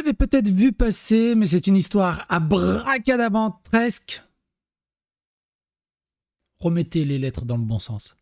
l'avez peut-être vu passer, mais c'est une histoire abracadabantesque. Remettez les lettres dans le bon sens.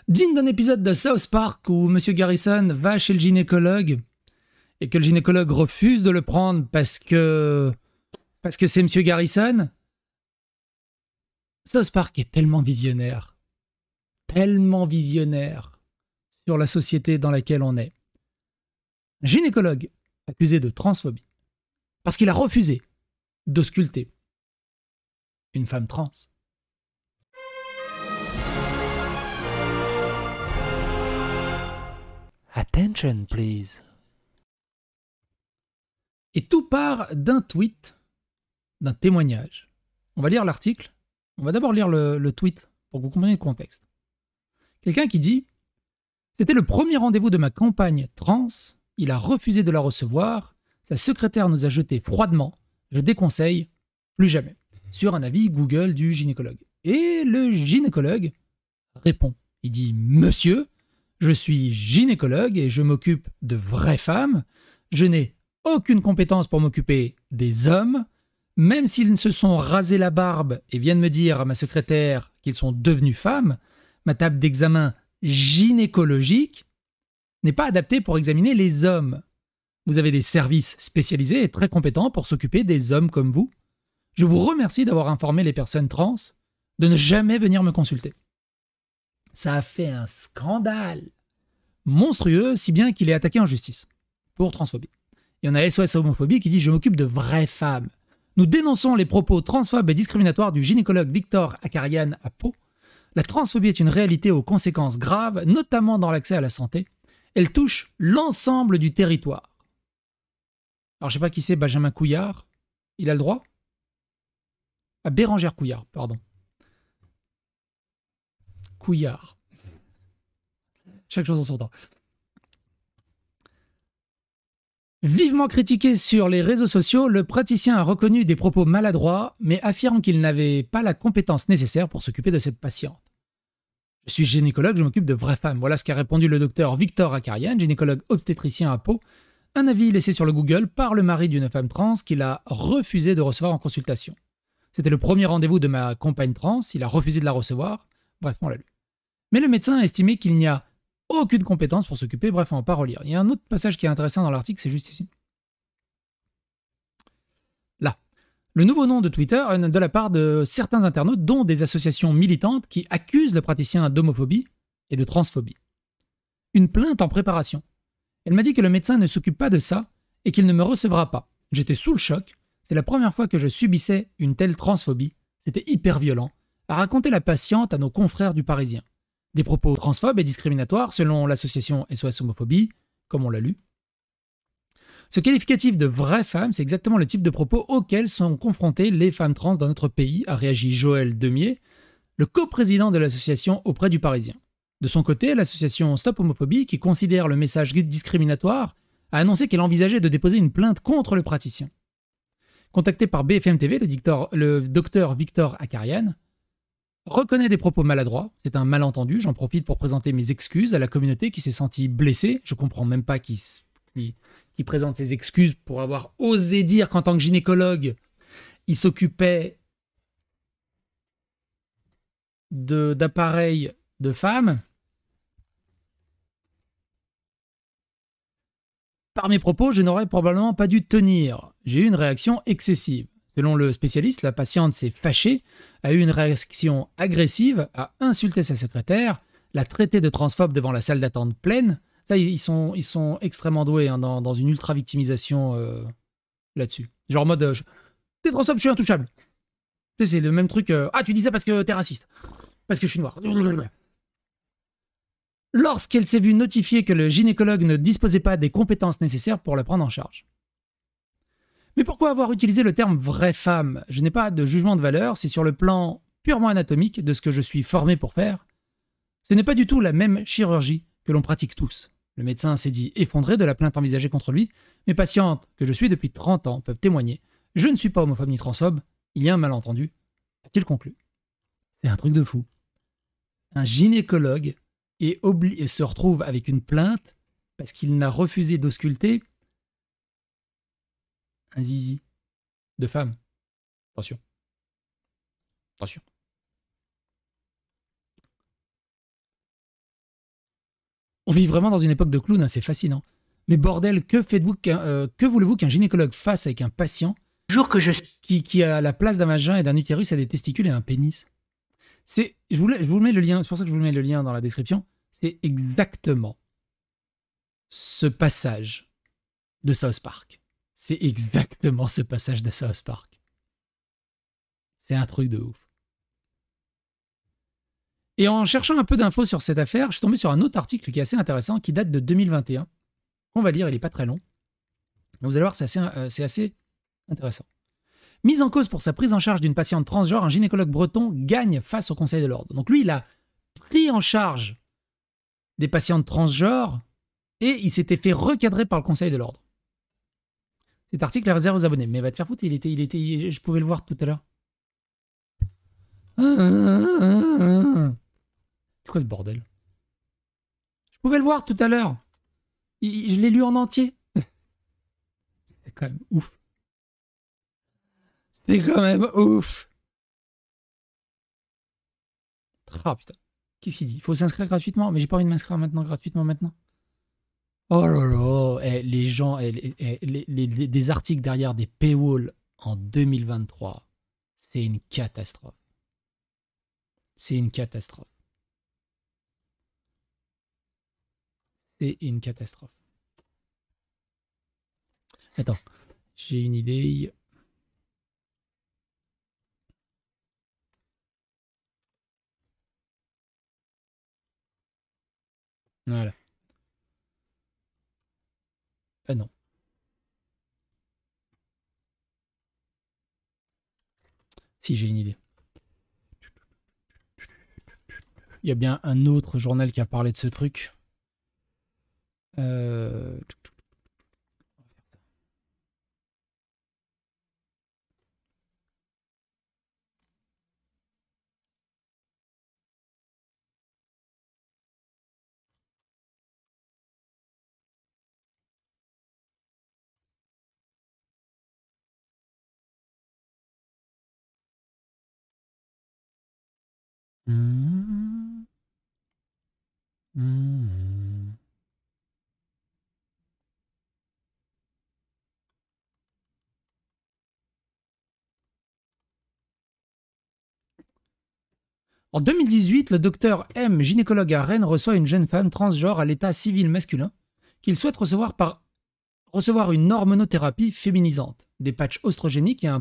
Digne d'un épisode de South Park où M. Garrison va chez le gynécologue et que le gynécologue refuse de le prendre parce que c'est M. Garrison. South Park est tellement visionnaire sur la société dans laquelle on est. Un gynécologue accusé de transphobie parce qu'il a refusé d'ausculter une femme trans. Attention, please. Et tout part d'un tweet, d'un témoignage. On va lire l'article. On va d'abord lire le tweet pour que vous compreniez le contexte. Quelqu'un qui dit « C'était le premier rendez-vous de ma compagne trans. Il a refusé de la recevoir. Sa secrétaire nous a jeté froidement. Je déconseille, plus jamais. » Sur un avis Google du gynécologue. Et le gynécologue répond. Il dit « Monsieur, je suis gynécologue et je m'occupe de vraies femmes. Je n'ai aucune compétence pour m'occuper des hommes. Même s'ils se sont rasés la barbe et viennent me dire à ma secrétaire qu'ils sont devenus femmes, ma table d'examen gynécologique n'est pas adaptée pour examiner les hommes. Vous avez des services spécialisés et très compétents pour s'occuper des hommes comme vous. Je vous remercie d'avoir informé les personnes trans de ne jamais venir me consulter. » Ça a fait un scandale monstrueux, si bien qu'il est attaqué en justice pour transphobie. Il y en a SOS Homophobie qui dit « Je m'occupe de vraies femmes. Nous dénonçons les propos transphobes et discriminatoires du gynécologue Victor Akarian à Pau. La transphobie est une réalité aux conséquences graves, notamment dans l'accès à la santé. Elle touche l'ensemble du territoire. » Alors je ne sais pas qui c'est, Benjamin Couillard. Il a le droit ? Ah, Bérangère Couillard, pardon. Couillard. Chaque chose en son temps. Vivement critiqué sur les réseaux sociaux, le praticien a reconnu des propos maladroits, mais affirme qu'il n'avait pas la compétence nécessaire pour s'occuper de cette patiente. Je suis gynécologue, je m'occupe de vraies femmes. Voilà ce qu'a répondu le docteur Victor Akarian, gynécologue obstétricien à Pau. Un avis laissé sur le Google par le mari d'une femme trans qu'il a refusé de recevoir en consultation. C'était le premier rendez-vous de ma compagne trans, il a refusé de la recevoir. Bref, on l'a lu. Mais le médecin a estimé qu'il n'y a aucune compétence pour s'occuper, bref, on va pas relire. Il y a un autre passage qui est intéressant dans l'article, c'est juste ici. Là. Le nouveau nom de Twitter de la part de certains internautes, dont des associations militantes qui accusent le praticien d'homophobie et de transphobie. Une plainte en préparation. Elle m'a dit que le médecin ne s'occupe pas de ça et qu'il ne me recevra pas. J'étais sous le choc. C'est la première fois que je subissais une telle transphobie. C'était hyper violent, a raconté la patiente à nos confrères du Parisien. Des propos transphobes et discriminatoires selon l'association SOS Homophobie, comme on l'a lu. Ce qualificatif de vraie femme, c'est exactement le type de propos auxquels sont confrontées les femmes trans dans notre pays, a réagi Joël Demier, le coprésident de l'association auprès du Parisien. De son côté, l'association Stop Homophobie, qui considère le message discriminatoire, a annoncé qu'elle envisageait de déposer une plainte contre le praticien. Contacté par BFM TV, le docteur Victor Akarian reconnaît des propos maladroits, c'est un malentendu, j'en profite pour présenter mes excuses à la communauté qui s'est sentie blessée, je comprends même pas qui présente ses excuses pour avoir osé dire qu'en tant que gynécologue, il s'occupait d'appareils de femmes. Par mes propos, je n'aurais probablement pas dû tenir. J'ai eu une réaction excessive. Selon le spécialiste, la patiente s'est fâchée, a eu une réaction agressive, a insulté sa secrétaire, l'a traité de transphobe devant la salle d'attente pleine. Ça, ils sont extrêmement doués hein, dans une ultra-victimisation là-dessus. Genre en mode t'es transphobe, je suis intouchable. Tu sais, c'est le même truc. Ah, tu dis ça parce que t'es raciste. Parce que je suis noir. Lorsqu'elle s'est vue notifier que le gynécologue ne disposait pas des compétences nécessaires pour la prendre en charge. Mais pourquoi avoir utilisé le terme « vraie femme » ? Je n'ai pas de jugement de valeur, c'est sur le plan purement anatomique de ce que je suis formé pour faire. Ce n'est pas du tout la même chirurgie que l'on pratique tous. Le médecin s'est dit effondré de la plainte envisagée contre lui. Mes patientes, que je suis depuis 30 ans, peuvent témoigner. Je ne suis pas homophobe ni transphobe, il y a un malentendu, a-t-il conclu. C'est un truc de fou. Un gynécologue se retrouve avec une plainte parce qu'il n'a refusé d'ausculter un zizi de femme. Attention. Attention. On vit vraiment dans une époque de clown, hein, c'est fascinant. Mais bordel, que voulez-vous qu'un gynécologue fasse avec un patient qui a la place d'un vagin et d'un utérus a des testicules et un pénis? Je vous mets le lien, c'est pour ça que je vous mets le lien dans la description. C'est exactement ce passage de South Park. C'est exactement ce passage de South Park. C'est un truc de ouf. Et en cherchant un peu d'infos sur cette affaire, je suis tombé sur un autre article qui est assez intéressant, qui date de 2021. On va lire, il n'est pas très long. Mais vous allez voir, c'est assez intéressant. Mise en cause pour sa prise en charge d'une patiente transgenre, un gynécologue breton gagne face au Conseil de l'Ordre. Donc lui, il a pris en charge des patientes transgenres et il s'était fait recadrer par le Conseil de l'Ordre. Cet article est réservé aux abonnés. Mais va te faire foutre, je pouvais le voir tout à l'heure. C'est quoi ce bordel? Je pouvais le voir tout à l'heure. Je l'ai lu en entier. C'est quand même ouf. C'est quand même ouf. Ah putain. Qu'est-ce qu'il dit? Il faut s'inscrire gratuitement. Mais j'ai pas envie de m'inscrire gratuitement maintenant. Oh là là. Les gens, des articles derrière des paywalls en 2023. C'est une catastrophe. C'est une catastrophe. C'est une catastrophe. Attends, j'ai une idée. Voilà. Ah non. Si, j'ai une idée. Il y a bien un autre journal qui a parlé de ce truc. En 2018, le docteur M, gynécologue à Rennes, reçoit une jeune femme transgenre à l'état civil masculin qu'il souhaite recevoir une hormonothérapie féminisante. Des patchs oestrogéniques et un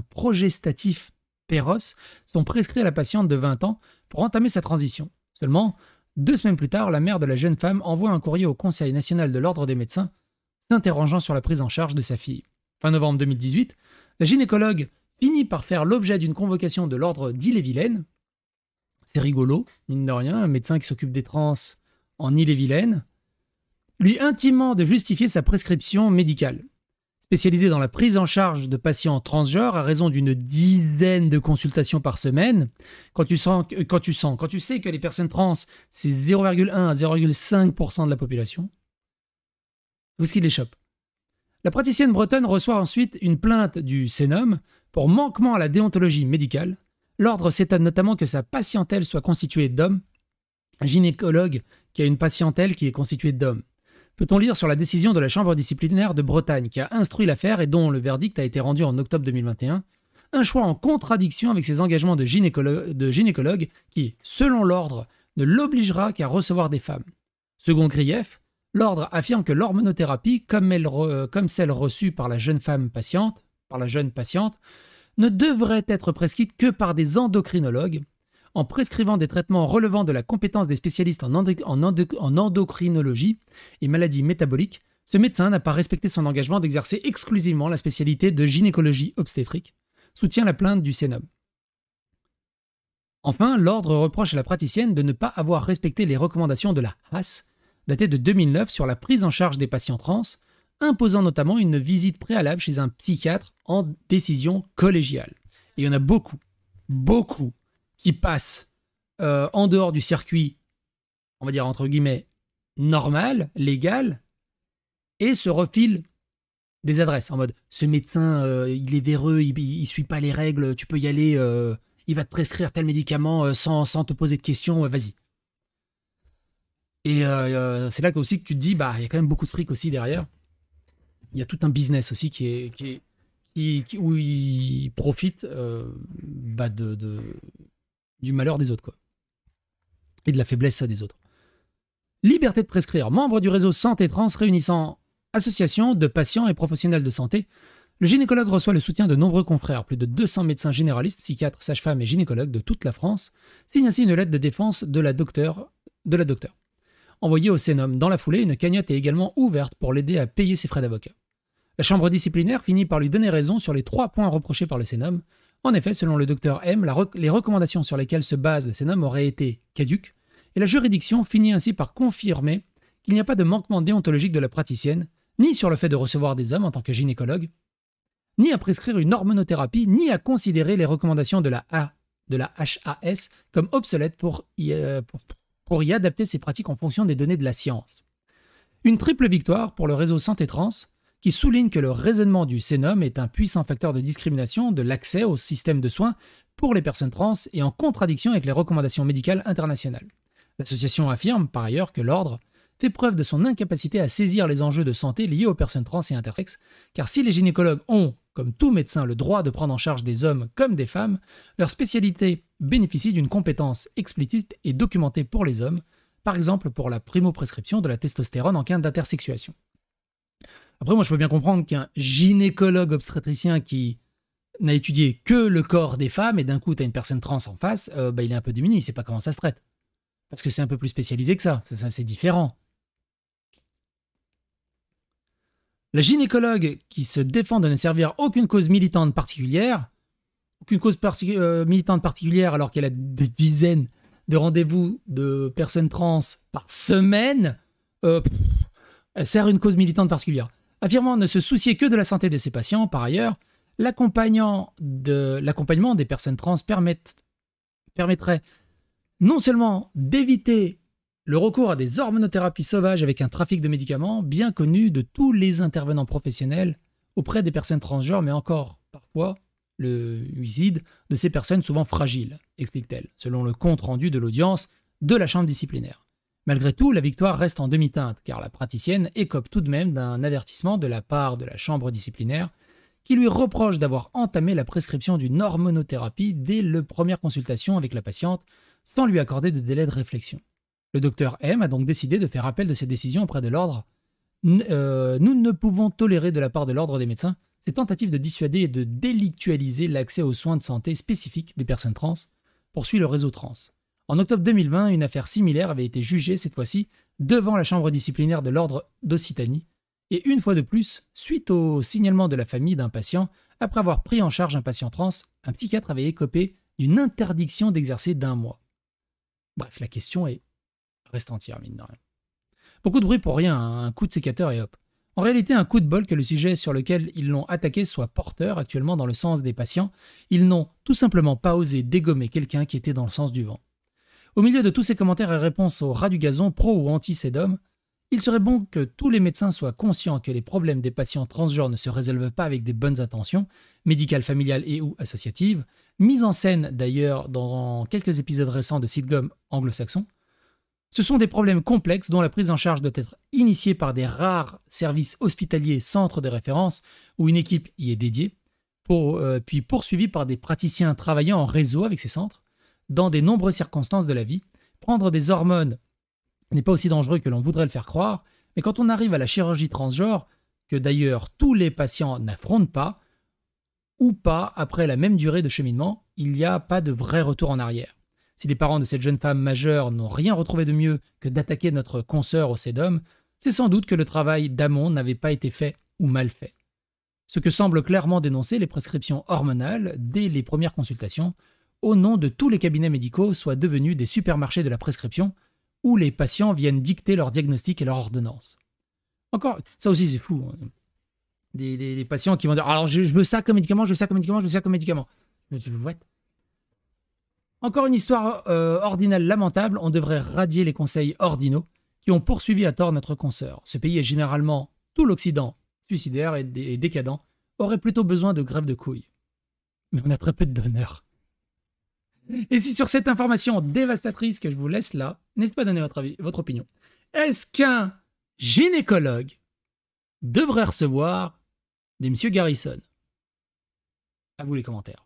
progestatif Péros sont prescrits à la patiente de 20 ans pour entamer sa transition. Seulement, 2 semaines plus tard, la mère de la jeune femme envoie un courrier au Conseil national de l'Ordre des médecins s'interrogeant sur la prise en charge de sa fille. Fin novembre 2018, la gynécologue finit par faire l'objet d'une convocation de l'Ordre d'Ille-et-Vilaine. C'est rigolo, mine de rien, un médecin qui s'occupe des trans en Ille-et-Vilaine, lui intimant de justifier sa prescription médicale. Spécialisé dans la prise en charge de patients transgenres à raison d'une dizaine de consultations par semaine, quand tu sais que les personnes trans, c'est 0,1 à 0,5% de la population, où est-ce qu'il les chope? La praticienne bretonne reçoit ensuite une plainte du CNOM pour manquement à la déontologie médicale. L'ordre s'étonne notamment que sa patientèle soit constituée d'hommes. Un gynécologue qui a une patientèle qui est constituée d'hommes. Peut-on lire sur la décision de la Chambre disciplinaire de Bretagne qui a instruit l'affaire et dont le verdict a été rendu en octobre 2021, un choix en contradiction avec ses engagements de gynécologue qui, selon l'ordre, ne l'obligera qu'à recevoir des femmes. Second grief, l'ordre affirme que l'hormonothérapie, comme celle reçue par la jeune patiente, ne devrait être prescrite que par des endocrinologues. En prescrivant des traitements relevant de la compétence des spécialistes en endocrinologie et maladies métaboliques, ce médecin n'a pas respecté son engagement d'exercer exclusivement la spécialité de gynécologie obstétrique, soutient la plainte du CNOM. Enfin, l'ordre reproche à la praticienne de ne pas avoir respecté les recommandations de la HAS, datées de 2009 sur la prise en charge des patients trans, imposant notamment une visite préalable chez un psychiatre en décision collégiale. Et il y en a beaucoup qui passent en dehors du circuit, on va dire entre guillemets, normal, légal, et se refilent des adresses en mode ce médecin, il est véreux, il suit pas les règles, tu peux y aller, il va te prescrire tel médicament sans te poser de questions, vas-y. Et c'est là aussi que tu te dis, bah, il y a quand même beaucoup de fric aussi derrière. Il y a tout un business aussi où ils profitent bah, du malheur des autres, quoi. Et de la faiblesse des autres. Liberté de prescrire. Membre du réseau Santé Trans réunissant associations de patients et professionnels de santé, le gynécologue reçoit le soutien de nombreux confrères. Plus de 200 médecins généralistes, psychiatres, sages-femmes et gynécologues de toute la France signent ainsi une lettre de défense de la docteure. Envoyée au Cénum. Dans la foulée, une cagnotte est également ouverte pour l'aider à payer ses frais d'avocat. La chambre disciplinaire finit par lui donner raison sur les 3 points reprochés par le Cénum. En effet, selon le docteur M, les recommandations sur lesquelles se base le Cénum auraient été caduques, et la juridiction finit ainsi par confirmer qu'il n'y a pas de manquement déontologique de la praticienne, ni sur le fait de recevoir des hommes en tant que gynécologue, ni à prescrire une hormonothérapie, ni à considérer les recommandations de la HAS comme obsolètes pour y adapter ses pratiques en fonction des données de la science. Une triple victoire pour le réseau Santé Trans, qui souligne que le raisonnement du Cénum est un puissant facteur de discrimination de l'accès au système de soins pour les personnes trans et en contradiction avec les recommandations médicales internationales. L'association affirme par ailleurs que l'ordre fait preuve de son incapacité à saisir les enjeux de santé liés aux personnes trans et intersexes, car si les gynécologues ont, comme tout médecin, le droit de prendre en charge des hommes comme des femmes, leur spécialité bénéficie d'une compétence explicite et documentée pour les hommes, par exemple pour la primo-prescription de la testostérone en cas d'intersexuation. Après, moi, je peux bien comprendre qu'un gynécologue obstétricien qui n'a étudié que le corps des femmes et d'un coup, tu as une personne trans en face, bah, il est un peu démuni, il ne sait pas comment ça se traite. Parce que c'est un peu plus spécialisé que ça c'est différent. La gynécologue qui se défend de ne servir aucune cause militante particulière, alors qu'elle a des dizaines de rendez-vous de personnes trans par semaine, elle sert une cause militante particulière. Affirmant ne se soucier que de la santé de ses patients, par ailleurs, l'accompagnement des personnes trans permettrait non seulement d'éviter le recours à des hormonothérapies sauvages avec un trafic de médicaments bien connu de tous les intervenants professionnels auprès des personnes transgenres, mais encore parfois le suicide de ces personnes souvent fragiles, explique-t-elle, selon le compte rendu de l'audience de la chambre disciplinaire. Malgré tout, la victoire reste en demi-teinte, car la praticienne écope tout de même d'un avertissement de la part de la chambre disciplinaire qui lui reproche d'avoir entamé la prescription d'une hormonothérapie dès la première consultation avec la patiente, sans lui accorder de délai de réflexion. Le docteur M a donc décidé de faire appel de ses décisions auprès de l'ordre. Nous ne pouvons tolérer de la part de l'ordre des médecins ces tentatives de dissuader et de délictualiser l'accès aux soins de santé spécifiques des personnes trans, poursuit le réseau trans. En octobre 2020, une affaire similaire avait été jugée, cette fois-ci, devant la chambre disciplinaire de l'ordre d'Occitanie, et une fois de plus, suite au signalement de la famille d'un patient, après avoir pris en charge un patient trans, un psychiatre avait écopé d'une interdiction d'exercer d'1 mois. Bref, la question reste entière, mine de rien. Beaucoup de bruit pour rien, un coup de sécateur et hop. En réalité, un coup de bol que le sujet sur lequel ils l'ont attaqué soit porteur actuellement dans le sens des patients. Ils n'ont tout simplement pas osé dégommer quelqu'un qui était dans le sens du vent. Au milieu de tous ces commentaires et réponses au ras du gazon pro ou anti-Cédum, il serait bon que tous les médecins soient conscients que les problèmes des patients transgenres ne se résolvent pas avec des bonnes intentions, médicales, familiales et ou associatives, mises en scène d'ailleurs dans quelques épisodes récents de sitcoms anglo-saxons. Ce sont des problèmes complexes dont la prise en charge doit être initiée par des rares services hospitaliers centres de référence où une équipe y est dédiée, puis poursuivie par des praticiens travaillant en réseau avec ces centres, dans des nombreuses circonstances de la vie. Prendre des hormones n'est pas aussi dangereux que l'on voudrait le faire croire, mais quand on arrive à la chirurgie transgenre, que d'ailleurs tous les patients n'affrontent pas, ou pas après la même durée de cheminement, il n'y a pas de vrai retour en arrière. Si les parents de cette jeune femme majeure n'ont rien retrouvé de mieux que d'attaquer notre consoeur au Cédum, c'est sans doute que le travail d'amont n'avait pas été fait ou mal fait. Ce que semblent clairement dénoncer les prescriptions hormonales dès les premières consultations, au nom de tous les cabinets médicaux soient devenus des supermarchés de la prescription où les patients viennent dicter leur diagnostic et leur ordonnance. Encore, ça aussi c'est fou. Hein. Des patients qui vont dire « Alors je veux ça comme médicament, je veux ça comme médicament, je veux ça comme médicament. » What? Encore une histoire ordinale lamentable, on devrait radier les conseils ordinaux qui ont poursuivi à tort notre consoeur. Ce pays est généralement tout l'Occident suicidaire et décadent aurait plutôt besoin de greffe de couilles. Mais on a très peu de donneurs. Et c'est sur cette information dévastatrice que je vous laisse là. N'hésitez pas à donner votre avis, votre opinion. Est-ce qu'un gynécologue devrait recevoir des Monsieur Garrison? À vous les commentaires.